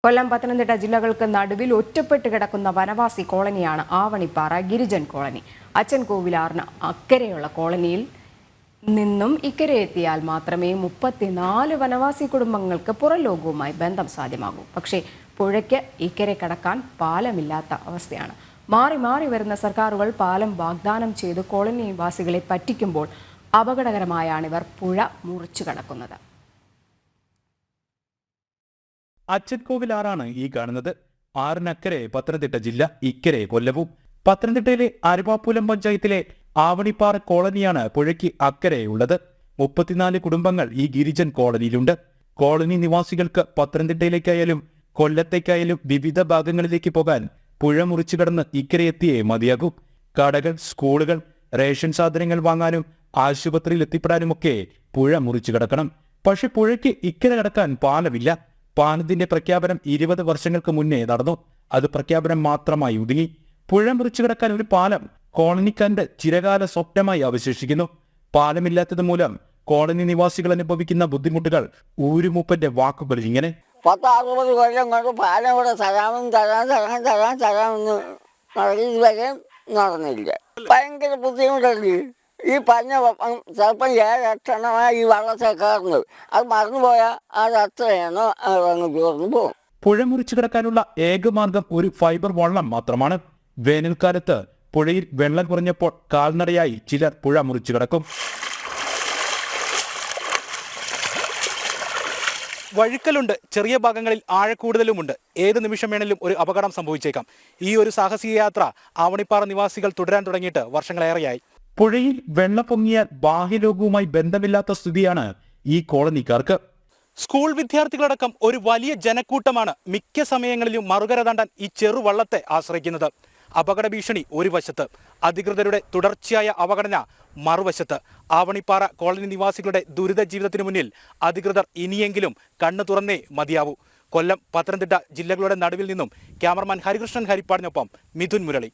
കൊല്ലം പത്തനംതിട്ട ജില്ലകൾക്ക് നടുവിൽ ഒറ്റപ്പെട്ട് കിടക്കുന്ന വനവാസി കോളനിയാണ് ആവണിപ്പാറ ഗിരിജൻ കോളനി. അച്ചൻകോവിലാറിന് അക്കരെയുള്ള കോളനിയിൽ നിന്നും ഇക്കരെ എത്തിയാൽ മാത്രമേ 34 വനവാസി കുടുംബങ്ങൾക്ക് പുറം ലോകവുമായി ബന്ധം സാധ്യമാകൂ. പക്ഷേ പുഴയ്ക്ക് ഇക്കരെ കടക്കാൻ പാലമില്ലാത്ത അവസ്ഥയാണ്. മാറി മാറി വരുന്ന സർക്കാരുകൾ പാലം വാഗ്ദാനം ചെയ്ത് കോളനി നിവാസികളെ പറ്റിക്കുമ്പോൾ അപകടകരമായാണിവർ പുഴ മുറിച്ചു കടക്കുന്നത്. അച്ചൻകോവിലാറാണ് ഈ കാണുന്നത്. ആറിനക്കരെ പത്തനംതിട്ട ജില്ല, ഇക്കരെ കൊല്ലവും. പത്തനംതിട്ടയിലെ അരുവാപ്പുലം പഞ്ചായത്തിലെ ആവണിപ്പാറ കോളനിയാണ് പുഴയ്ക്ക് അക്കരെയുള്ളത്. 34 കുടുംബങ്ങൾ ഈ ഗിരിജൻ കോളനിയിലുണ്ട്. കോളനി നിവാസികൾക്ക് പത്തനംതിട്ടയിലേക്കായാലും കൊല്ലത്തേക്കായാലും വിവിധ ഭാഗങ്ങളിലേക്ക് പോകാൻ പുഴ മുറിച്ചു കടന്ന് ഇക്കരെ എത്തിയേ മതിയാകും. കടകൾ, സ്കൂളുകൾ, റേഷൻ സാധനങ്ങൾ വാങ്ങാനും ആശുപത്രിയിൽ എത്തിപ്പെടാനുമൊക്കെ പുഴ മുറിച്ചു കടക്കണം. പക്ഷെ പുഴയ്ക്ക് ഇക്കരെ കടക്കാൻ പാലമില്ല. പാലത്തിന്റെ പ്രഖ്യാപനം 20 വർഷങ്ങൾക്ക് മുന്നേ നടന്നു. അത് പ്രഖ്യാപനം മാത്രമായി ഒതുങ്ങി. പുഴ മുറിച്ചു കിടക്കാൻ ഒരു പാലം കോളനിക്കാരുടെ ചിരകാല സ്വപ്നമായി അവശേഷിക്കുന്നു. പാലമില്ലാത്തത് മൂലം കോളനി നിവാസികൾ അനുഭവിക്കുന്ന ബുദ്ധിമുട്ടുകൾ ഊരുമൂപ്പന്റെ വാക്കുകൾ ഇങ്ങനെ: 60 കൊല്ലം കൊണ്ട് പാലം ഇവിടെ തരാമെന്ന് ഇതുവരെ നടന്നില്ല. ഭയങ്കര ബുദ്ധിമുട്ടുണ്ട്. ഈ പറഞ്ഞ ചിലപ്പോൾ 7-8 എണ്ണമായി ഈ വള്ളത്തെ കയറുന്നത്. അത് മറന്നുപോയാൽ അത് അത്രയാണോ അതങ്ങ് ചോർന്നു പോകും. പുഴ മുറിച്ചു കിടക്കാനുള്ള ഏകമാർഗം ഒരു ഫൈബർ വള്ളം മാത്രമാണ്. വേനൽക്കാലത്ത് പുഴയിൽ വെള്ളം കുറഞ്ഞപ്പോൾ കാൽനടയായി ചിലർ പുഴ മുറിച്ചു കിടക്കും. വഴുക്കലുണ്ട്, ചെറിയ ഭാഗങ്ങളിൽ ആഴക്കൂടുതലുമുണ്ട്. ഏത് നിമിഷം വേണേലും ഒരു അപകടം സംഭവിച്ചേക്കാം. ഈ ഒരു സാഹസിക യാത്ര ആവണിപ്പാറ നിവാസികൾ തുടരാൻ തുടങ്ങിയിട്ട് വർഷങ്ങളേറെയായി. പുഴയിൽ വെള്ളം പൊങ്ങിയാൽ ബാഹ്യലോകവുമായി ബന്ധമില്ലാത്ത സ്ഥിതിയാണ് ഈ കോളനിക്കാർക്ക്. സ്കൂൾ വിദ്യാർത്ഥികളടക്കം ഒരു വലിയ ജനക്കൂട്ടമാണ് മിക്ക സമയങ്ങളിലും മറുകര താണ്ടാൻ ഈ ചെറുവള്ളത്തെ ആശ്രയിക്കുന്നത്. അപകട ഭീഷണി ഒരു വശത്ത്, അധികൃതരുടെ തുടർച്ചയായ അവഗണന മറുവശത്ത്. ആവണിപ്പാറ കോളനി നിവാസികളുടെ ദുരിത ജീവിതത്തിനു മുന്നിൽ അധികൃതർ ഇനിയെങ്കിലും കണ്ണു തുറന്നേ മതിയാവൂ. കൊല്ലം, പത്തനംതിട്ട ജില്ലകളുടെ നടുവിൽ നിന്നും ക്യാമറമാൻ ഹരികൃഷ്ണൻ ഹരിപ്പാടിനൊപ്പം മിഥുൻ മുരളി.